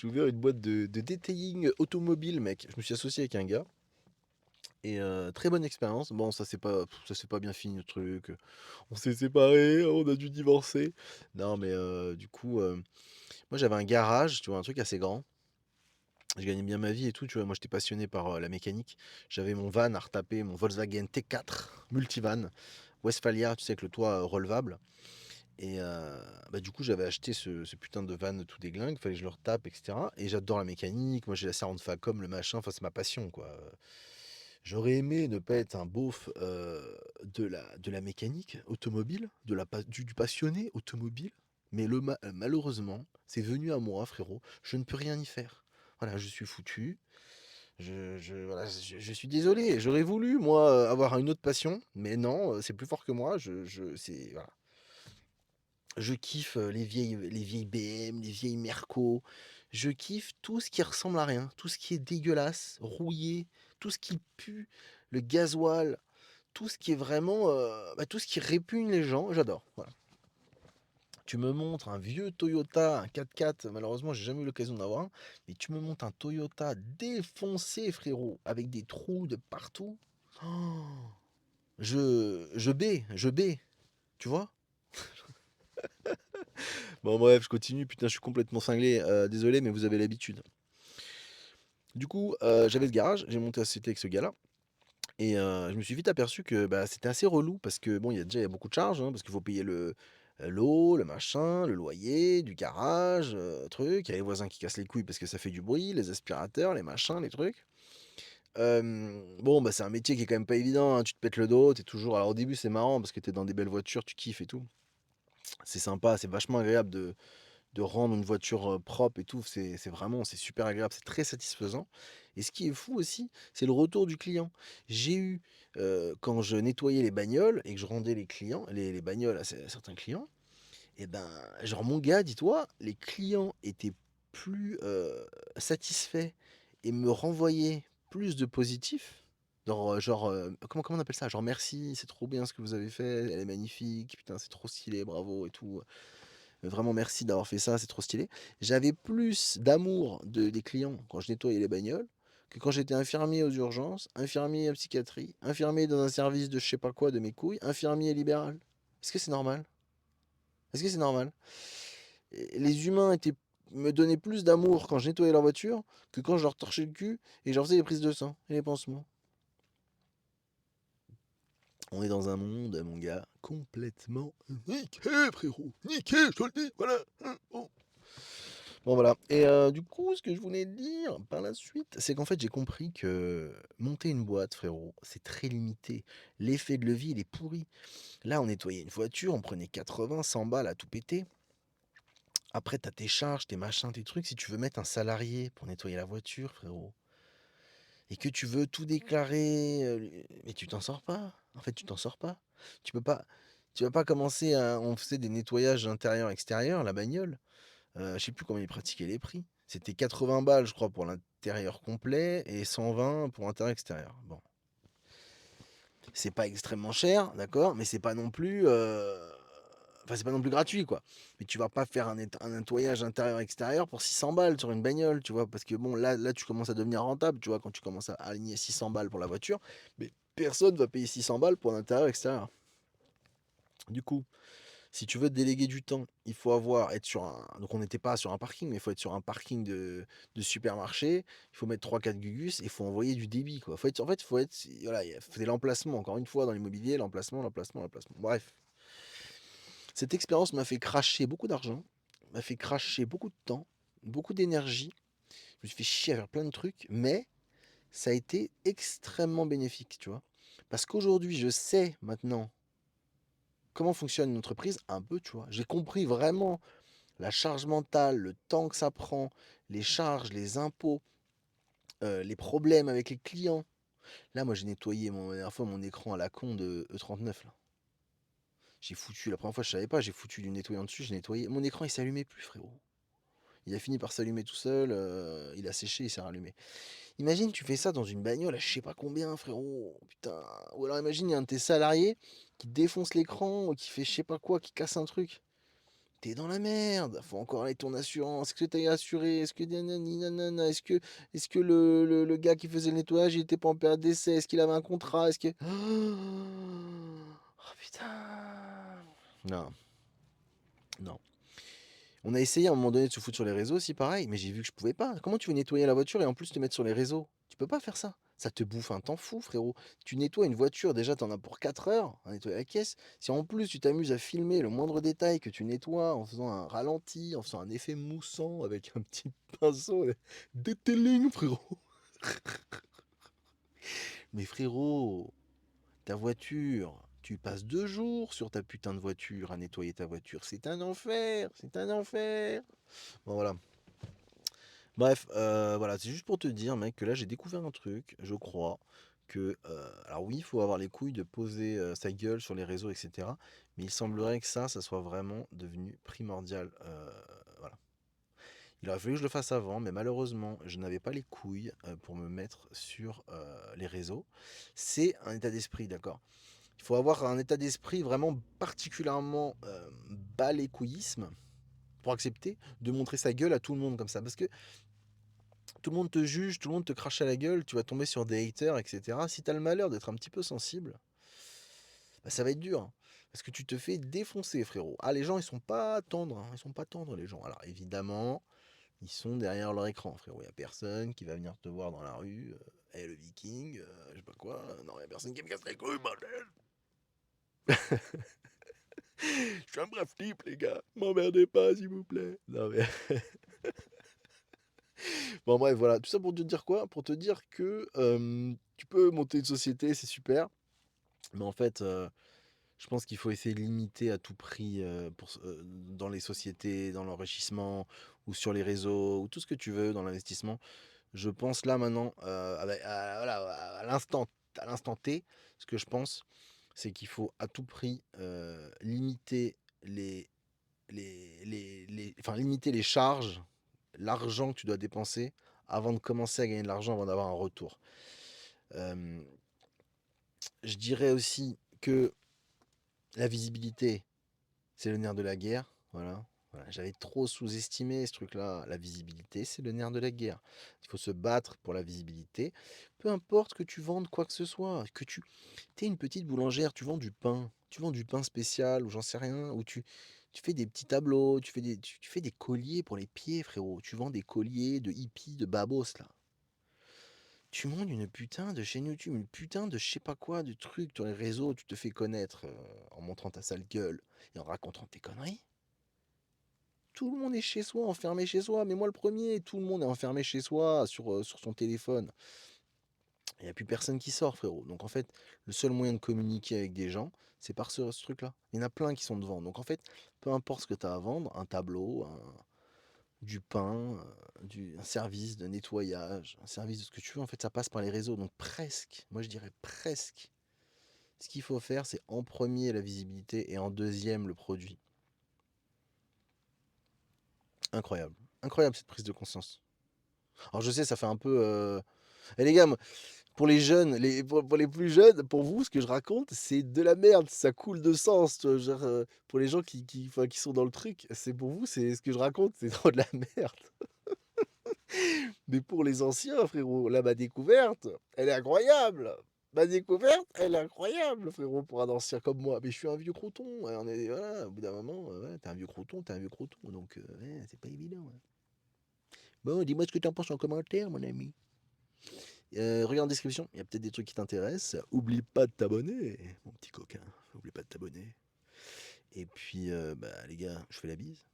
j'ai ouvert une boîte de detailing automobile, mec. Je me suis associé avec un gars et très bonne expérience. Bon, ça s'est pas bien fini le truc, on s'est séparés, on a dû divorcer. Non, mais du coup, moi j'avais un garage, tu vois? Un truc assez grand. Je gagnais bien ma vie et tout, tu vois? Moi, j'étais passionné par, la mécanique. J'avais mon van à retaper, mon Volkswagen T4 multivan, Westphalia, tu sais, avec le toit, relevable et bah, du coup, j'avais acheté ce putain de van tout déglingue, fallait que je le retape et cetera et j'adore la mécanique. Moi, j'ai la servante Facom, le machin, enfin, c'est ma passion, quoi, J'aurais aimé ne pas être un beauf, de la mécanique automobile, de la pa du passionné automobile, mais malheureusement, c'est venu à moi, frérot, je ne peux rien y faire. Voilà, je suis foutu. Voilà, je suis désolé, j'aurais voulu moi, avoir une autre passion, mais non, c'est plus fort que moi, c'est voilà. Je kiffe, les vieilles BM, les vieilles Merco. Je kiffe tout ce qui ressemble à rien, tout ce qui est dégueulasse, rouillé, tout ce qui pue, le gasoil, tout ce qui est vraiment, bah, tout ce qui répugne les gens, j'adore, voilà. Tu me montres un vieux Toyota, un 4x4, malheureusement, j'ai jamais eu l'occasion d'avoir un, mais tu me montres un Toyota défoncé, frérot, avec des trous de partout. Oh, je bais, tu vois? Bon, bref, je continue. Putain, je suis complètement cinglé. Désolé, mais vous avez l'habitude. Du coup, j'avais ce garage, j'ai monté la société avec ce gars-là. Et je me suis vite aperçu que bah, c'était assez relou parce que bon, il y a beaucoup de charges, hein, parce qu'il faut payer l'eau, le machin, le loyer, du garage, truc. Il y a les voisins qui cassent les couilles parce que ça fait du bruit, les aspirateurs, les machins, les trucs. Bon, bah, c'est un métier qui est quand même pas évident, hein. Tu te pètes le dos, t'es toujours. Alors au début, c'est marrant parce que t'es dans des belles voitures, tu kiffes et tout. C'est sympa, c'est vachement agréable de rendre une voiture, propre et tout, c'est super agréable, c'est très satisfaisant et ce qui est fou aussi, c'est le retour du client. J'ai eu, quand je nettoyais les bagnoles et que je rendais les bagnoles à certains clients et ben, genre mon gars, dis-toi, les clients étaient plus, satisfaits et me renvoyaient plus de positifs, comment on appelle ça? Genre: «Merci, c'est trop bien ce que vous avez fait, elle est magnifique, putain, c'est trop stylé, bravo et tout, vraiment merci d'avoir fait ça, c'est trop stylé». J'avais plus d'amour des clients quand je nettoyais les bagnoles que quand j'étais infirmier aux urgences, infirmier en psychiatrie, infirmier dans un service de je sais pas quoi de mes couilles, infirmier libéral. Est-ce que c'est normal? Est-ce que c'est normal? Les humains me donnaient plus d'amour quand je nettoyais leur voiture que quand je leur torchais le cul et je leur faisais les prises de sang et les pansements. On est dans un monde, mon gars, complètement niqué, frérot. Niqué, je te le dis, voilà. Bon. Bon voilà et du coup, ce que je voulais dire par la suite, c'est qu'en fait, j'ai compris que monter une boîte, frérot, c'est très limité. L'effet de levier, il est pourri. Là, on nettoyait une voiture, on prenait 80-100 balles à tout péter. Après, tu as tes charges, tes machins, tes trucs. Si tu veux mettre un salarié pour nettoyer la voiture, frérot, et que tu veux tout déclarer, mais tu t'en sors pas. En fait, tu t'en sors pas. Tu peux pas tu vas pas commencer à on faisait des nettoyages intérieur-extérieur, la bagnole. Je sais plus comment ils pratiquaient les prix. C'était 80 balles, je crois, pour l'intérieur complet et 120 pour l'intérieur extérieur. Bon, c'est pas extrêmement cher, d'accord, mais c'est pas non plus, enfin, c'est pas non plus gratuit, quoi. Mais tu vas pas faire un nettoyage intérieur-extérieur pour 600 balles sur une bagnole, tu vois? Parce que bon, là, tu commences à devenir rentable, tu vois? Quand tu commences à aligner 600 balles pour la voiture, mais personne va payer 600 balles pour l'intérieur-extérieur. Du coup, si tu veux te déléguer du temps, il faut être sur un donc on n'était pas sur un parking, mais il faut être sur un parking de supermarché. Il faut mettre trois quatre gugus et il faut envoyer du débit, quoi. Faut être en fait, faut être voilà, c'est l'emplacement, encore une fois, dans l'immobilier, l'emplacement, l'emplacement, l'emplacement. Bref, cette expérience m'a fait cracher beaucoup d'argent, m'a fait cracher beaucoup de temps, beaucoup d'énergie. Je me suis fait chier à faire plein de trucs, mais ça a été extrêmement bénéfique, tu vois? Parce qu'aujourd'hui, je sais maintenant comment fonctionne une entreprise un peu, tu vois? J'ai compris vraiment la charge mentale, le temps que ça prend, les charges, les impôts, les problèmes avec les clients. Là, moi, j'ai nettoyé la dernière fois mon écran à la con de E39 là. J'ai foutu la première fois, je savais pas, j'ai foutu du nettoyant dessus, j'ai nettoyé. Mon écran, il s'allumait plus, frérot. Il a fini par s'allumer tout seul, il a séché, il s'est rallumé. Imagine, tu fais ça dans une bagnole à je sais pas combien, frérot. Putain. Ou alors imagine, il y a un de tes salariés qui défonce l'écran, ou qui fait je sais pas quoi, qui casse un truc. t'es dans la merde. Faut encore aller ton assurance. Est-ce que t'es assuré? Est-ce que nanani nanana? Est-ce que le gars qui faisait le nettoyage, il était pas en période d'essai? Est-ce qu'il avait un contrat? Est-ce que... Oh putain. Non, non. On a essayé à un moment donné de se foutre sur les réseaux aussi, pareil, mais j'ai vu que je pouvais pas. Comment tu veux nettoyer la voiture et en plus te mettre sur les réseaux? Tu peux pas faire ça. Ça te bouffe un temps fou, frérot. Tu nettoies une voiture, déjà t'en as pour 4 heures à nettoyer la caisse. Si en plus tu t'amuses à filmer le moindre détail que tu nettoies en faisant un ralenti, en faisant un effet moussant avec un petit pinceau, detailing, frérot. Mais frérot, ta voiture, tu passes 2 jours sur ta putain de voiture à nettoyer ta voiture. C'est un enfer, c'est un enfer. Bon voilà. Bref, voilà, c'est juste pour te dire, mec, que là j'ai découvert un truc, je crois, que, alors oui, il faut avoir les couilles de poser sa gueule sur les réseaux, etc. Mais il semblerait que ça soit vraiment devenu primordial. Voilà. Il aurait fallu que je le fasse avant, mais malheureusement, je n'avais pas les couilles pour me mettre sur les réseaux. C'est un état d'esprit, d'accord? Il faut avoir un état d'esprit vraiment particulièrement bas les couillisme pour accepter de montrer sa gueule à tout le monde comme ça. Parce que tout le monde te juge, tout le monde te crache à la gueule, tu vas tomber sur des haters, etc. Si t'as le malheur d'être un petit peu sensible, bah, ça va être dur, hein. Parce que tu te fais défoncer, frérot. Ah, les gens, ils sont pas tendres, hein. Ils sont pas tendres, les gens. Alors, évidemment, ils sont derrière leur écran, frérot. Il y a personne qui va venir te voir dans la rue. Eh, le viking, je sais pas quoi. Non, il y a personne qui me casse les couilles, bordel. Je suis un brave type, les gars. M'emmerdez pas, s'il vous plaît. Non, mais... Bon, bref, voilà. Tout ça pour te dire quoi? Pour te dire que tu peux monter une société, c'est super. Mais en fait, je pense qu'il faut essayer de limiter à tout prix dans les sociétés, dans l'enrichissement, ou sur les réseaux, ou tout ce que tu veux dans l'investissement. Je pense là maintenant, voilà, à l'instant T, ce que je pense, c'est qu'il faut à tout prix limiter enfin, limiter les charges, l'argent que tu dois dépenser avant de commencer à gagner de l'argent, avant d'avoir un retour. Euh, je dirais aussi que la visibilité, c'est le nerf de la guerre. Voilà. Voilà. J'avais trop sous-estimé ce truc-là. La visibilité, c'est le nerf de la guerre. Il faut se battre pour la visibilité. Peu importe que tu vendes quoi que ce soit, que tu es une petite boulangère, tu vends du pain. Tu vends du pain spécial ou j'en sais rien. Ou tu fais des petits tableaux, tu fais des colliers pour les pieds, frérot. Tu vends des colliers de hippies, de babos, là. Tu montes une putain de chaîne YouTube, une putain de je sais pas quoi, de truc sur les réseaux, tu te fais connaître en montrant ta sale gueule et en racontant tes conneries. Tout le monde est chez soi, enfermé chez soi, mais moi le premier, tout le monde est enfermé chez soi sur son téléphone. Il n'y a plus personne qui sort, frérot. Donc en fait, le seul moyen de communiquer avec des gens, c'est par ce truc-là. Il y en a plein qui sont devant. Donc en fait, peu importe ce que tu as à vendre, un tableau, du pain, un service de nettoyage, un service de ce que tu veux, en fait, ça passe par les réseaux. Donc presque, moi je dirais presque. Ce qu'il faut faire, c'est en premier la visibilité et en deuxième le produit. Incroyable. Incroyable cette prise de conscience. Alors je sais, ça fait un peu... Et les gars, pour les jeunes, pour les plus jeunes, pour vous, ce que je raconte, c'est de la merde, ça coule de sens. Tu vois, genre, pour les gens enfin, qui sont dans le truc, c'est pour vous, c'est ce que je raconte, c'est trop de la merde. Mais pour les anciens, frérot, là, ma découverte, elle est incroyable. Ma découverte, elle est incroyable, frérot, pour un ancien comme moi. Mais je suis un vieux croton. Ouais, voilà, au bout d'un moment, ouais, t'es un vieux croton, t'es un vieux croton. Donc, ouais, c'est pas évident. Ouais. Bon, dis-moi ce que t'en penses en commentaire, mon ami. Regarde en description, il y a peut-être des trucs qui t'intéressent. Oublie pas de t'abonner, mon petit coquin. Oublie pas de t'abonner. Et puis, bah, les gars, je fais la bise.